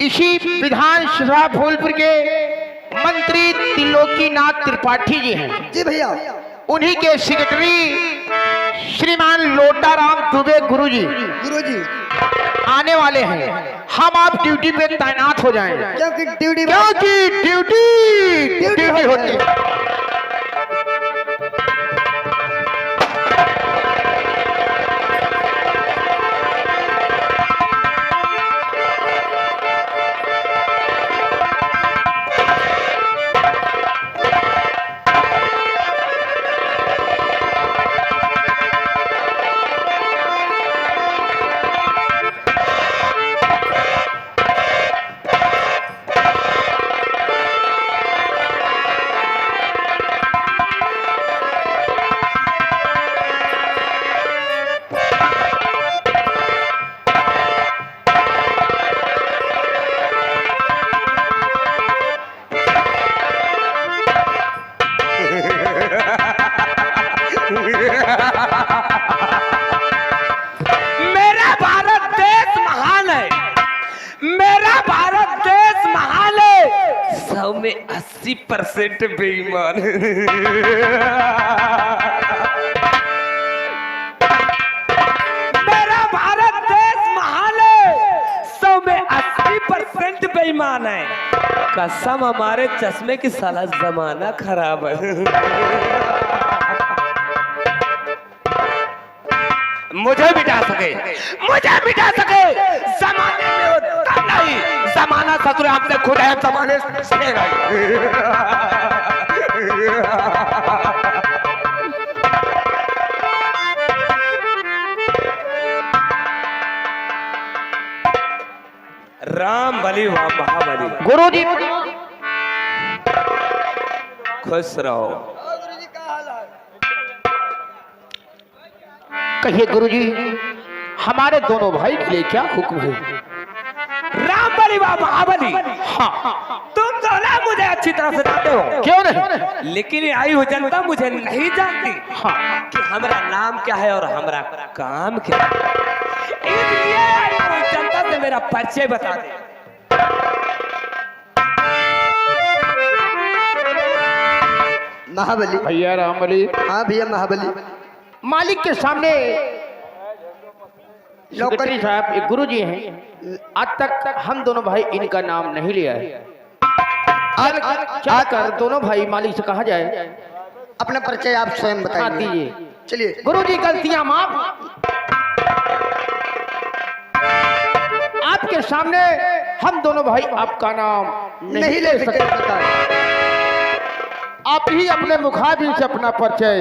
इसी विधानसभा फूलपुर के मंत्री त्रिलोकीनाथ त्रिपाठी जी हैं। जी भैया। उन्हीं के सेक्रेटरी श्रीमान लोटाराम दुबे गुरुजी आने वाले हैं। हम आप ड्यूटी पे तैनात हो जाएं, क्योंकि ड्यूटी होती है। मेरा भारत देश महान है, मेरा भारत देश महान है। 100 में 80% बेईमान। मेरा भारत देश महान है, 100 में 80% बेईमान है। कसम हमारे चश्मे की साला जमाना खराब है। मुझे मिटा सके जमाने में हो तब नहीं। जमाना ससुर हमसे खुद है, जमाने से नहीं। राम बली व महाबली। गुरुजी खुश रहो। कहिए गुरुजी, हमारे दोनों भाई के लिए क्या हुक्म है? राम बली व महाबली। हाँ, तुम तो ना मुझे अच्छी तरह से जानते हो। क्यों नहीं? लेकिन ये आई हुई जनता मुझे नहीं जानती हाँ, कि हमारा नाम क्या है और हमारा काम क्या है। इसलिए आई हुई जनता से मेरा परिचय बता दे। महाबली। भैया रामबली। हाँ भैया महाबली। मालिक के सामने सेक्रेटरी साहब एक गुरुजी हैं। आज तक हम दोनों भाई इनका नाम नहीं लिया है। आज क्या कर दोनों भाई मालिक से कहा जाए? अपना परिचय आप स्वयं बताइए। दीजिए। चलिए गुरुजी, गलतियां माफ। आपके सामने हम दोनों भाई आपका नाम नहीं ले सकते। आप ही अपने मुखाबिल से अपना परिचय।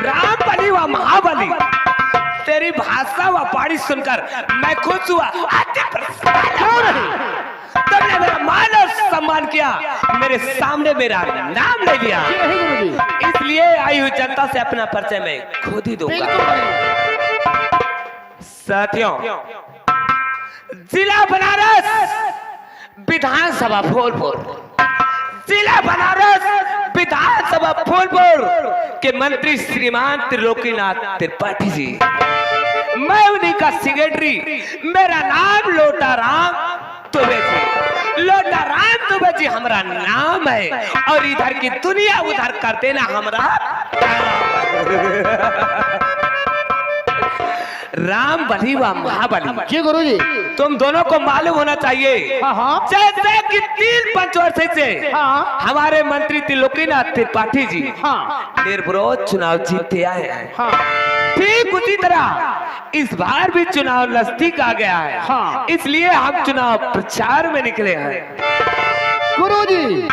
राम बली व महाबली, तेरी भाषा व पाड़ी सुनकर मैं खुश हुआ। तुमने मेरा मान और सम्मान किया, मेरे सामने मेरा नाम ले लिया। इसलिए आई हुई जनता से अपना परिचय मैं खुद ही दूंगा। साथियों, जिला बनारस विधानसभा फूलपुर, जिला बनारस विधानसभा फूलपुर के मंत्री श्रीमान त्रिलोकीनाथ त्रिपाठी जी, मैं उन्हीं का सेक्रेटरी। मेरा नाम लोटाराम दुबे जी। लोटाराम दुबे जी हमारा नाम है और इधर की दुनिया उधर कर देना हमारा राम बली व महाबली। जी गुरुजी। तुम दोनों को मालूम होना चाहिए हाँ। जैसे कि 3 पंचवर्षी से हाँ। हमारे मंत्री त्रिलोकीनाथ त्रिपाठी जी हाँ। निर्विरोध चुनाव जीतते आए हैं। हाँ। ठीक उसी तरह इस बार भी चुनाव नजदीक आ गया है। हाँ। इसलिए हम चुनाव प्रचार में निकले हैं। गुरुजी,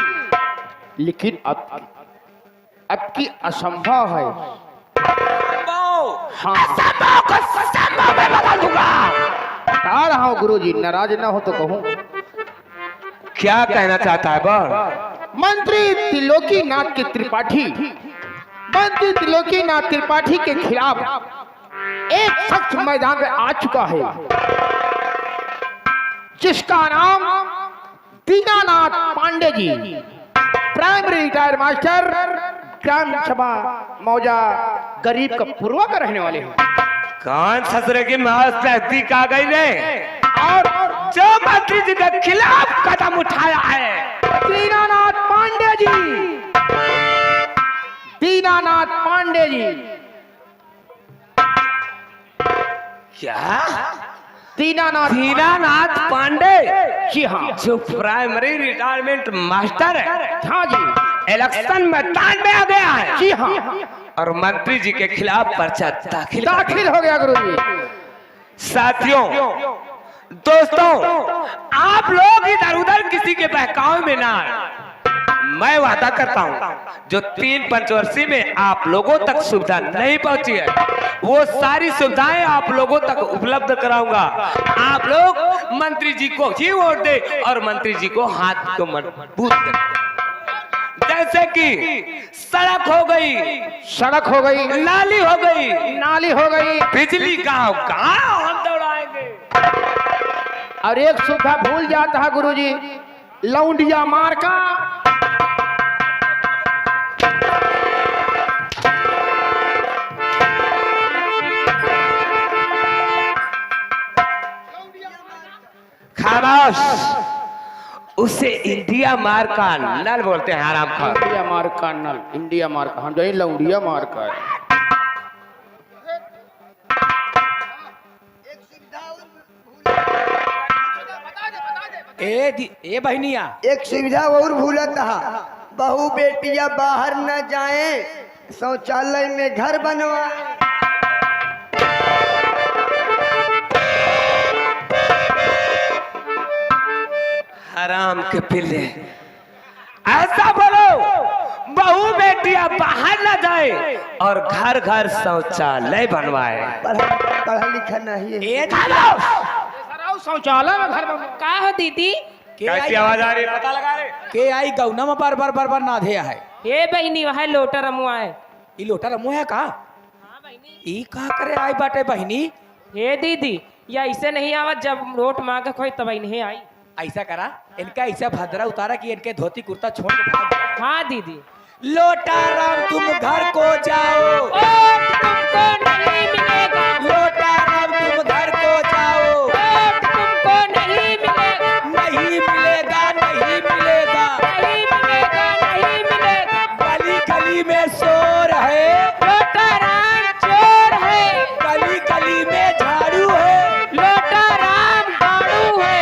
लेकिन अब की असंभव है। हाँ, असंभव को संभव में बदल दूंगा। बता रहा हूँ गुरुजी, नाराज ना हो तो कहूँ। क्या कहना चाहता है बोल। मंत्री त्रिलोकीनाथ के त्रिपाठी, मंत्री त्रिलोकीनाथ त्रिपाठी के खिलाफ एक शख्स मैदान में आ चुका है, जिसका नाम Dinanath Pandey ji, primary retire master ग्राम सभा मौजा गरीब का पूर्वा का रहने वाले हैं। कौन ससुरे की मौत नजदीक आ गई रे और जो मंत्री जी के खिलाफ कदम उठाया है दीनानाथ पांडे जी, दीनानाथ पांडे जी। क्या दीनानाथ पांडे? जी हाँ, जो प्राइमरी रिटायरमेंट मास्टर है, हाँ जी, इलेक्शन मैदान में आ गया है जी हाँ, और मंत्री जी के खिलाफ पर्चा दाखिल हो गया गुरुजी। साथियों, दोस्तों, आप लोग इधर उधर किसी के बहकावे में ना आए। मैं वादा करता हूं जो 3 पंचवर्षीय में आप लोगों तक सुविधा नहीं पहुंची है वो सारी सुविधाएं आप लोगों तक उपलब्ध कराऊंगा। आप लोग मंत्री जी को ही वोट दे और मंत्री जी को हाथ को मजबूत कर। जैसे कि सड़क हो गई, नाली हो गई, बिजली गांव गांव हम दौड़ाएंगे। और एक सुविधा भूल जाता है गुरुजी, लौंडिया मार्का। खामोश, उसे इंडिया मार्का नल बोलते हैं आराम खा। इंडिया मार्का नल, इंडिया मार्का, हम जाए लौंडिया मार्का है। ए बहनिया, एक सुविधा और भूला था, बहू बेटिया बाहर न जाए, शौचालय में घर बनवा। हराम के पिल्ले, ऐसा बोलो बहू बेटिया बाहर न जाए और घर घर शौचालय बनवाए। पढ़ा लिखा नहीं है। शौचालय में घर बन। का हो दीदी? कैसी आवाज आ रही है पता लगा रे। के आई गौना में बार बार नाधे है। हे बहनी वह लोटा रमुआ है। ई लोटा रमो है का? हाँ बहनी। ई का करे आई बाटे बहनी? हे दीदी, या ऐसे नहीं आवत जब नोट मांगे कोई तब नहीं आई। ऐसा करा, इनका ऐसा भद्रा उतारा कि इनके धोती कुर्ता छोड़ के भाग जाए। हाँ दीदी। लोटा राम तुम घर को जाओ, तुमको नहीं मिलेगा। लोटा राम तुम घर को जाओ, तुमको नहीं मिलेगा। नहीं मिलेगा, नहीं मिलेगा, नहीं मिलेगा, नहीं मिलेगा। गली गली में शोर है, लोटा राम चोर है, गली गली में झाड़ू है, लोटा राम दारू है।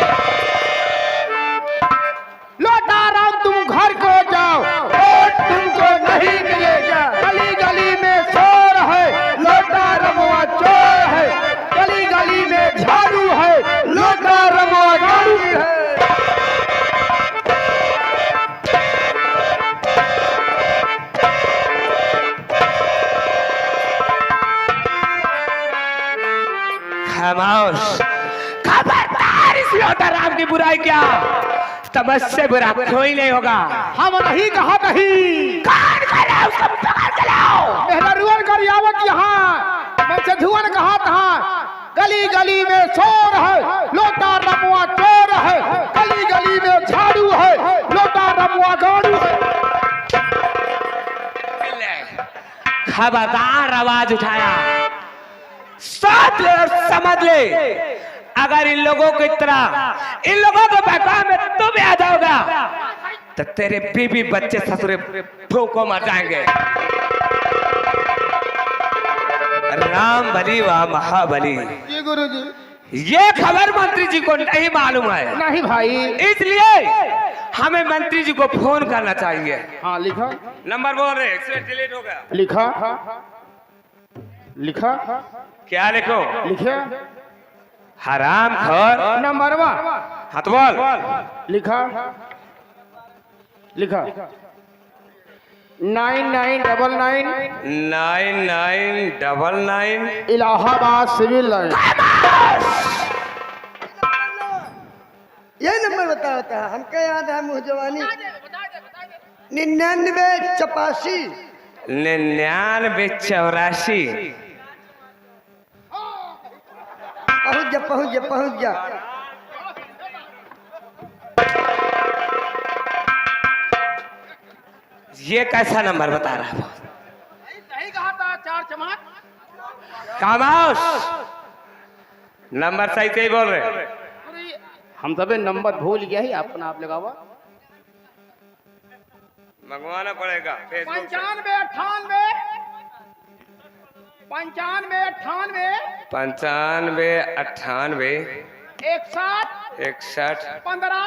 लोटा राम तुम घर को जाओ, वोट तुमको नहीं मिलेगा। गली गली में शोर है, लोटा रमुआ चोर है। गली गली में झाड़ू है, लोटा रमुआ गाड़ू है। खामोश, खबरदार, इस लोटा राम की बुराई क्या तमस्से बुरा कोई नहीं होगा। हम नहीं कहा नहीं, कौन करे उसको पकड़ के लाओ। मेहरुअल करियावत यहाँ मंचधुअन कहा था। गली गली में शोर है, लोटा रमुआ चोर है। गली गली में झाड़ू है, लोटा रमुआ गाड़ू है। खबरदार आवाज उठाया, सोच ले और समझ ले, अगर इन लोगों की तरह इन लोगों को बहका में तू भी आ जाओगा तो तेरे बीबी बच्चे ससुरे भूखों मर जाएंगे। राम बली व महाबली। जी गुरुजी। ये खबर मंत्री जी को नहीं मालूम है, नहीं भाई। इसलिए हमें मंत्री जी को फोन करना चाहिए। हाँ लिखा, नंबर बोल रहे, इससे डिलीट हो गया। लिखा, लिखा, क्या लिखो? लिखे हराम खोर। नंबर 1 हाथ बोल। लिखा, लिखा 9999 9999 इलाहाबाद सिविल लाइन। ये नंबर बताता है, हमको याद है मुँह जवानी 9984। 9984। पहुंच जा। ये कैसा नंबर बता रहा है? सही कहा था, 4 चमाट। कामाउस, नंबर सही से ही बोल रहे। हम सबे नंबर भूल गया ही, अपना आप लगावा। मंगवाना पड़ेगा फेसबुक से। 95 98 95 98 95 98 61 61 15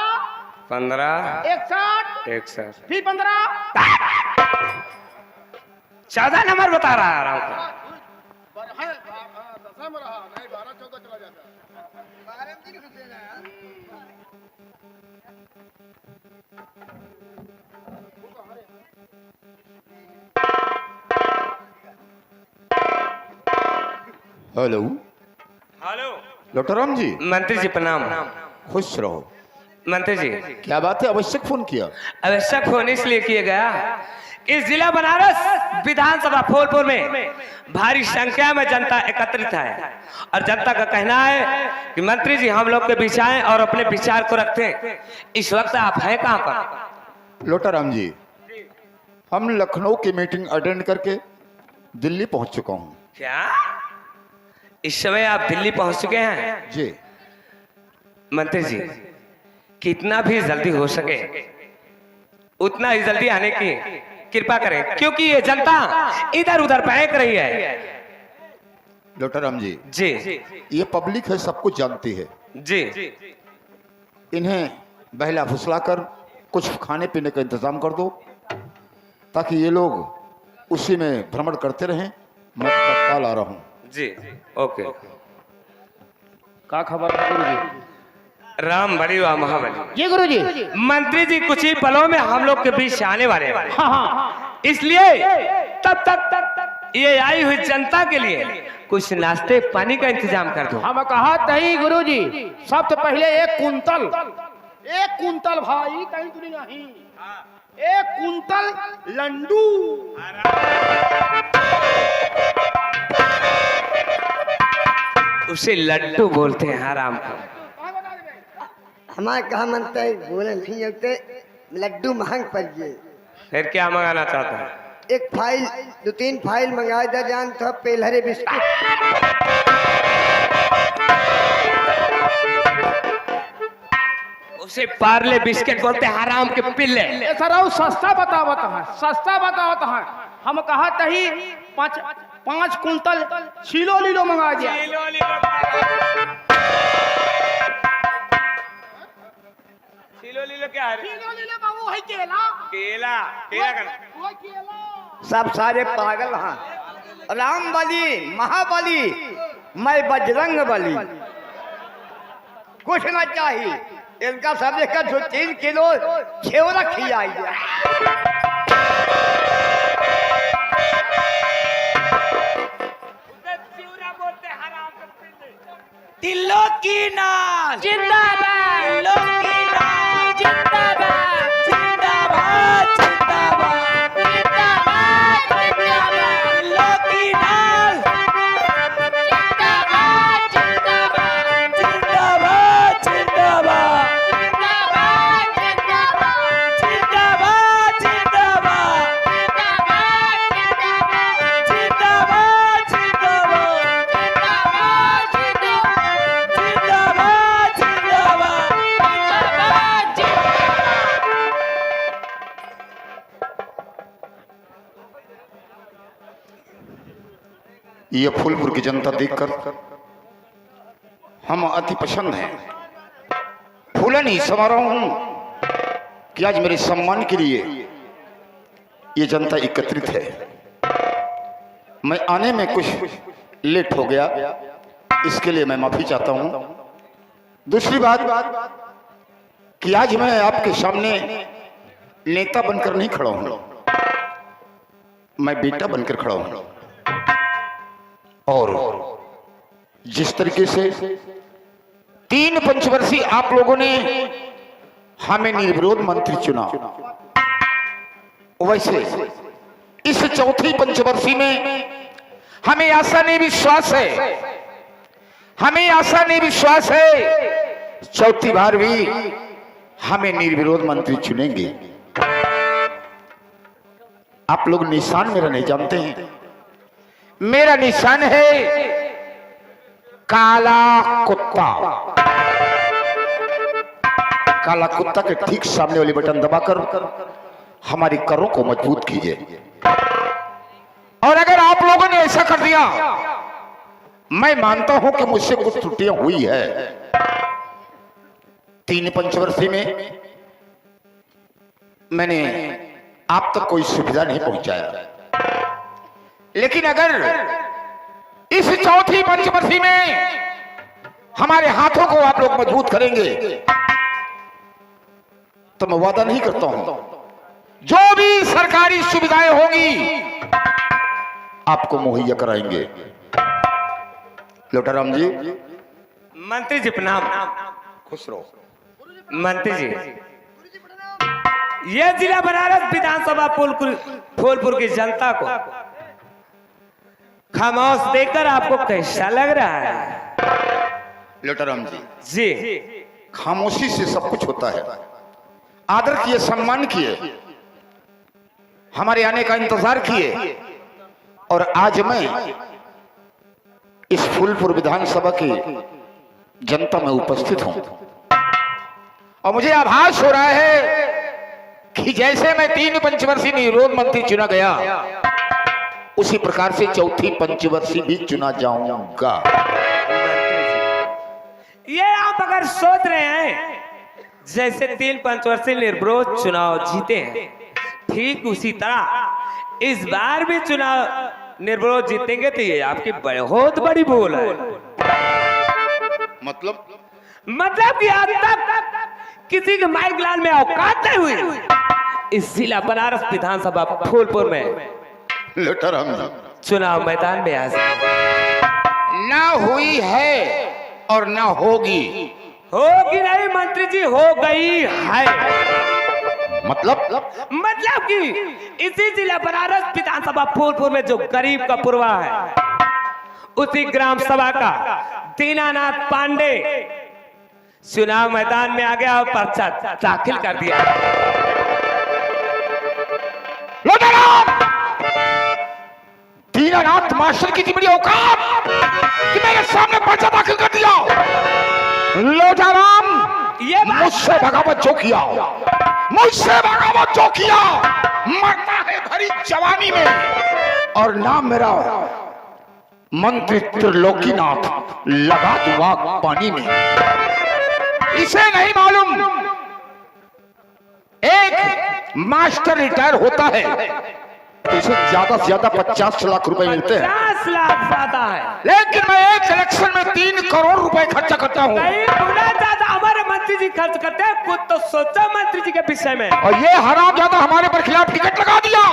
15 61 61 फिर 15। 14 नंबर बता रहा हूँ। हेलो हेलो लोटाराम जी, मंत्री जी प्रणाम। खुश रहो। मंत्री जी क्या बात है, आवश्यक फोन किया? आवश्यक होने इसलिए किया गया, इस जिला बनारस विधानसभा फूलपुर में भारी संख्या में जनता एकत्रित है और जनता का कहना है कि मंत्री जी हम लोग के बीच आए और अपने विचार को रखते हैं। इस वक्त आप हैं कहाँ पर? लोटाराम जी, हम लखनऊ की मीटिंग अटेंड करके दिल्ली पहुंच चुका हूं। क्या इस समय आप दिल्ली पहुंच चुके हैं? जी। मंत्री जी कितना भी जल्दी हो सके उतना ही जल्दी आने की कृपा करें, क्योंकि ये जनता इधर उधर बहक रही है। लोटाराम जी, जी ये पब्लिक है, सब कुछ जानती है। जी इन्हें बहला फुसलाकर कुछ खाने पीने का इंतजाम कर दो ताकि ये लोग उसी में भ्रमण करते रहें। मैं तत्काल आ रहा हूं। जी ओके। का खबर है गुरुजी? राम बड़ी हुआ महाबली। जी गुरुजी। मंत्री जी कुछ ही पलों में हम लोग के बीच आने वाले हैं। हाँ हाँ। इसलिए तब तक ये आई हुई जनता के लिए कुछ नाश्ते पानी का इंतजाम कर दो। हम कहा नहीं गुरुजी, सबसे पहले 1 कुंतल भाई, कहीं तो नहीं, 1 कुंतल लड्डू। उसे लड्डू बोलते हैं हराम को। हमारे कहा मनता है बोले नहीं होते, लड्डू महंग पड़ गए। फिर क्या मंगाना चाहता है? 1 फाइल 2-3 फाइल मंगाए जा जान तो पेलहरे बिस्कुट। उसे पार्ले बिस्किट बोलते हैं हराम के पिल्ले। ऐसा रहो सस्ता बतावत है, सस्ता बतावत है। हम कहा तही 5 कुंतल छीलो लीलो मंगा दिया। लीलो क्या है? बाबू है केला। केला सब सारे पागल हैं। राम बली महाबली, मैं बजरंग बली। कुछ ना चाहिए इनका, सब का 2-3 किलो छेवरा खिलाई। तिल्लो की नाच जिंदाबाद, तिल्लो की नाच जिंदाबाद, जिंदाबाद जिंदाबाद जिंदाबाद, जिंदाबाद, तिल्लो की नाच जिंदाबाद, जिंदाबाद, जिंदाबाद जिंदाबाद जिंदाबाद, जिंदाबाद, जिंदाबाद जिंदाबाद जिंदाबाद, ये फूलपुर की जनता देखकर हम अति प्रसन्न हैं। फूलन ही समा रहा हूं कि आज मेरे सम्मान के लिए ये जनता एकत्रित है। मैं आने में कुछ लेट हो गया, इसके लिए मैं माफी चाहता हूं। दूसरी बात कि आज मैं आपके सामने नेता बनकर नहीं खड़ा हूं, मैं बेटा बनकर खड़ा हूं। और जिस तरीके से 3 पंचवर्षीय आप लोगों ने हमें निर्विरोध मंत्री चुना, वैसे इस चौथी पंचवर्षीय में हमें आशा नहीं विश्वास है, हमें आशा नहीं विश्वास है चौथी बार भी हमें निर्विरोध मंत्री चुनेंगे। आप लोग निशान मेरा नहीं जानते हैं। मेरा निशान है काला कुत्ता। काला कुत्ता के ठीक सामने वाली बटन दबाकर हमारी करों को मजबूत कीजिए। और अगर आप लोगों ने ऐसा कर दिया, मैं मानता हूं कि मुझसे कुछ त्रुटियां हुई है। 3 पंचवर्षीय में मैंने आप तक कोई सुविधा नहीं पहुंचाया, लेकिन अगर इस चौथी पंचवर्षीय में हमारे हाथों को आप लोग मजबूत करेंगे तो मैं वादा नहीं करता हूं, जो भी सरकारी सुविधाएं होंगी आपको मुहैया कराएंगे। लोटाराम जी। मंत्री जी प्रणाम। खुश रहो। मंत्री जी, ये जिला बनारस विधानसभा फूलपुर की जनता को खामोश देखकर आपको कैसा लग रहा है? लोटाराम जी, जी, खामोशी से सब कुछ होता है। आदर किए, सम्मान किए, हमारे आने का इंतजार किए, और आज मैं इस फूलपुर विधानसभा की जनता में उपस्थित हूं और मुझे आभास हो रहा है कि जैसे मैं 3 पंचवर्षीय निरोध मंत्री चुना गया, उसी प्रकार से चौथी पंचवर्षीय भी चुना जाऊंगा। ये आप अगर सोच रहे हैं जैसे 3 पंचवर्षीय निर्विरोध चुनाव जीते हैं, ठीक उसी तरह इस बार भी चुनाव निर्विरोध जीतेंगे तो ये आपकी बहुत बड़ी भूल है। मतलब कि आज तक किसी के माइक लाल में औकात नहीं हुई इस जिला बनारस विधानसभा फूलपुर में लोटाराम जी, चुनाव मैदान में आज ना हुई है और ना होगी। होगी नहीं मंत्री जी, हो गई है। मतलब कि इसी जिला बनारस विधानसभा फूलपुर में जो गरीब का पुरवा है, उसी ग्राम सभा का दीनानाथ पांडे चुनाव मैदान में आ गया और पर्चा दाखिल कर दिया। दीनानाथ मास्टर की बड़ी औकात कि मेरे सामने पर्चा दाखिल कर दिया। लोटाराम, ये मुझसे बगावत जो किया, मुझसे बगावत जो किया, मरता है भरी जवानी में, और नाम मेरा मंत्री त्रिलोकीनाथ लगा दूंगा पानी में। इसे नहीं मालूम एक मास्टर रिटायर होता है तो इसे ज्यादा से ज्यादा 50 लाख रुपए मिलते हैं। 50 लाख ज्यादा है, लेकिन मैं एक इलेक्शन में 3 करोड़ रुपए खर्चा करता हूँ। ज्यादा हमारे मंत्री जी खर्च करते हैं। कुछ तो सोचो मंत्री जी के विषय में। और ये हरामजादा हमारे पर खिलाफ टिकट लगा दिया।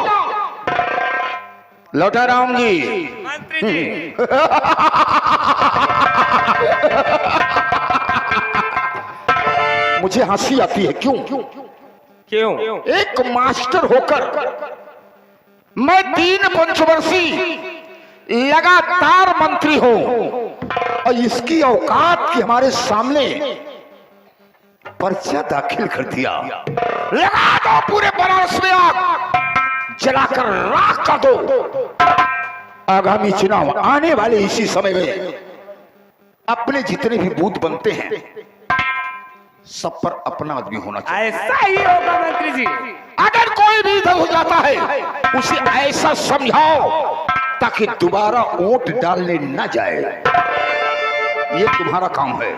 लोटाराम जी, मंत्री जी मुझे हंसी आती है। क्यों? क्यों? एक मास्टर होकर मैं 3 पंचवर्षीय लगातार मंत्री हूं और इसकी औकात की हमारे सामने पर्चा दाखिल कर दिया। लगा दो पूरे बनारस में आग, जलाकर राख कर दो। आगामी चुनाव आने वाले इसी समय में अपने जितने भी बूथ बनते हैं सब पर अपना आदमी होना चाहिए। ऐसा ही होगा मंत्री जी। अगर कोई भी इधर हो जाता है उसे ऐसा समझाओ ताकि दोबारा वोट डालने न जाए। ये तुम्हारा काम है।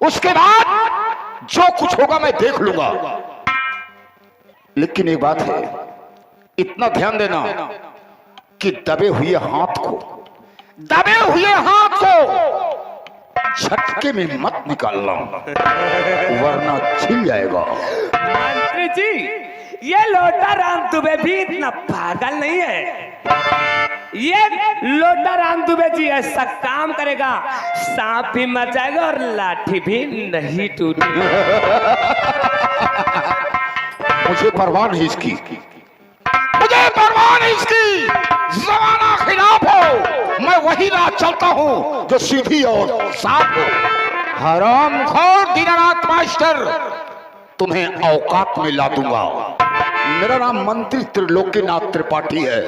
उसके बाद जो कुछ होगा मैं देख लूंगा। लेकिन एक बात है, इतना ध्यान देना कि दबे हुए हाथ को झटके में मत निकालना, वरना छिल जाएगा। मंत्री जी, ये लोटाराम दुबे भी इतना पागल नहीं है। ये लोटाराम दुबे जी ऐसा काम करेगा, सांप भी मर जाएगा और लाठी भी नहीं टूटेगी। मुझे परवाह नहीं इसकी, मुझे परवाह नहीं इसकी। जमाना खिलाफ हो, मैं वही राह चलता हूं जो सीधी और साफ हो। हरामखोर दीनानाथ मास्टर, तुम्हें औकात में ला दूंगा। मेरा नाम मंत्री त्रिलोकीनाथ त्रिपाठी है।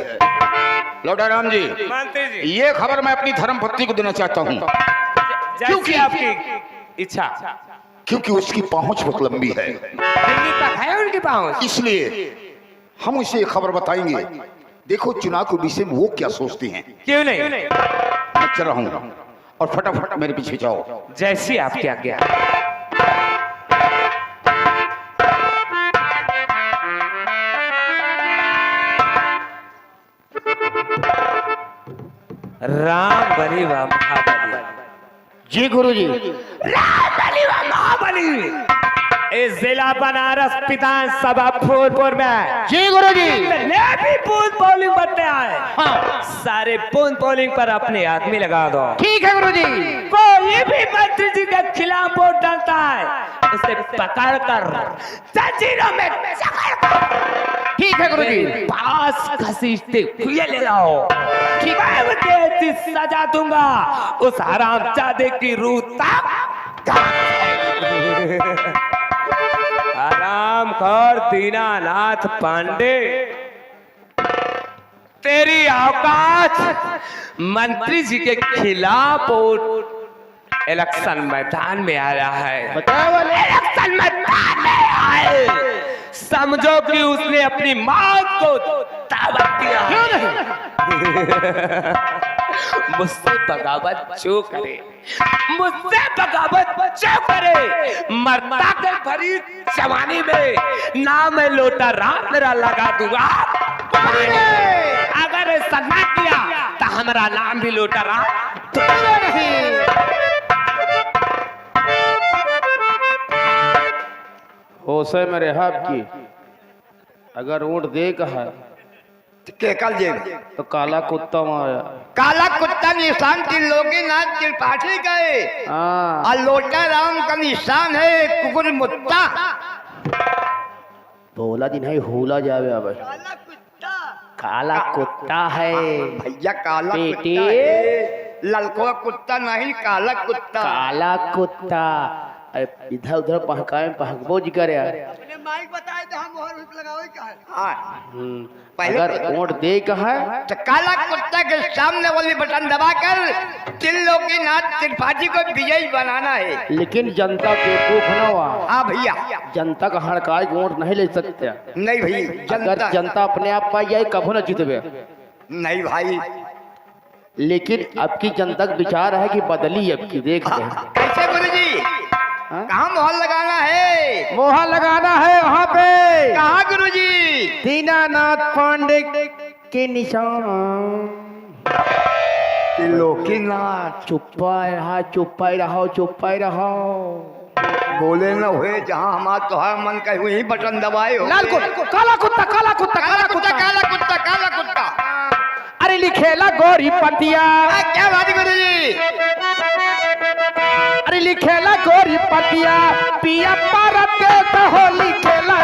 लौटा राम जी, मंत्री जी, ये खबर मैं अपनी धर्मपत्नी को देना चाहता हूँ, जैसी आपकी इच्छा। क्योंकि उसकी पहुंच बहुत लंबी है, दिल्ली तक है उनकी पहुंच। इसलिए हम उसे ये खबर बताएंगे। देखो चुनाव के विषय में वो क्या सोचती हैं। क्यों नहीं, मैं चल रहा हूँ और फटाफट मेरे पीछे जाओ। जैसी आपकी आज्ञा। राम बली व महाबली। जी गुरुजी। राम बली व महाबली। इस जिला बनारस विधानसभा फूलपुर में जी गुरुजी। जितने भी बूथ पोलिंग बनते आए, हाँ। सारे बूथ पोलिंग पर अपने आदमी लगा दो। ठीक है गुरुजी। कोई भी मंत्री जी के खिलाफ वोट डालता है, उसे पकड़ कर जंजीरों में ठीक है गुरुजी। पास घसीटते हुए ले जाओ। ठीक है, मैं उसे ऐसी सजा दूंगा उस हरामजादे की रूह तक। हरामखोर दीनानाथ पांडे, तेरी औकात मंत्री जी के खिलाफ इलेक्शन मैदान में आया है। बताओ वाले। इलेक्शन मैदान में आए, समझो कि उसने अपनी मौत को दावत दिया। क्यों नहीं? मुझसे बगावत जो करे, मुझसे बगावत जो करे, मरता के भरी जवानी में नाम मैं लोटा राम मेरा लगा दूंगा। अगर ऐसा ना किया तो हमारा नाम भी लोटा राम नहीं। होश है मेरे हाथ की, अगर ऊँट दे कहा के कल जे तो काला कुत्ता माया। काला कुत्ता निशान त्रिलोकीनाथ त्रिपाठी का है हाँ। और लोटा राम का निशान है कुकुर मुत्ता। बोला दिन है हुला जावे अब। काला कुत्ता, काला कुत्ता है भैया काला बेटी। कुत्ता है, ललको कुत्ता नहीं काला कुत्ता। काला कुत्ता। इधर उधर पहकाए पहकबो जी करे। माइक बताए तो हम और लगावे का है। हाँ। पहले अगर वोट दे कहा तो काला कुत्ता के सामने वाली बटन दबाकर त्रिलोकीनाथ त्रिपाठी को विजयी बनाना है। लेकिन जनता बेवकूफ न हुआ। हाँ भैया। जनता का हड़काए वोट नहीं ले सकते। नहीं भाई, अगर जनता अपने आप पाई जाए कभो न जीतबे। नहीं भाई। लेकिन अब की जनता का विचार है कि बदली अब की देख ले। कैसे गुरुजी? कहाँ मोहर लगाना है? मोहर लगाना है वहाँ पे। कहाँ गुरुजी? दीनानाथ पांडे के निशान। त्रिलोकीनाथ। चुप्पा रहा, चुप्पा रहो, चुप्पा रहो। बोले न हुए, जहाँ हमारा तुम्हारा मन कहे वही बटन दबाए हो। लाल कुत्ता, काला कुत्ता, काला कुत्ता, काला कुत्ता, काला कुत्ता, काला कुत्ता। अरे लिखेला गोरी पतिया। क्या बात गुरुजी? अरे लिखेला गोरी पतिया, पिया पारत तो हो लिखेला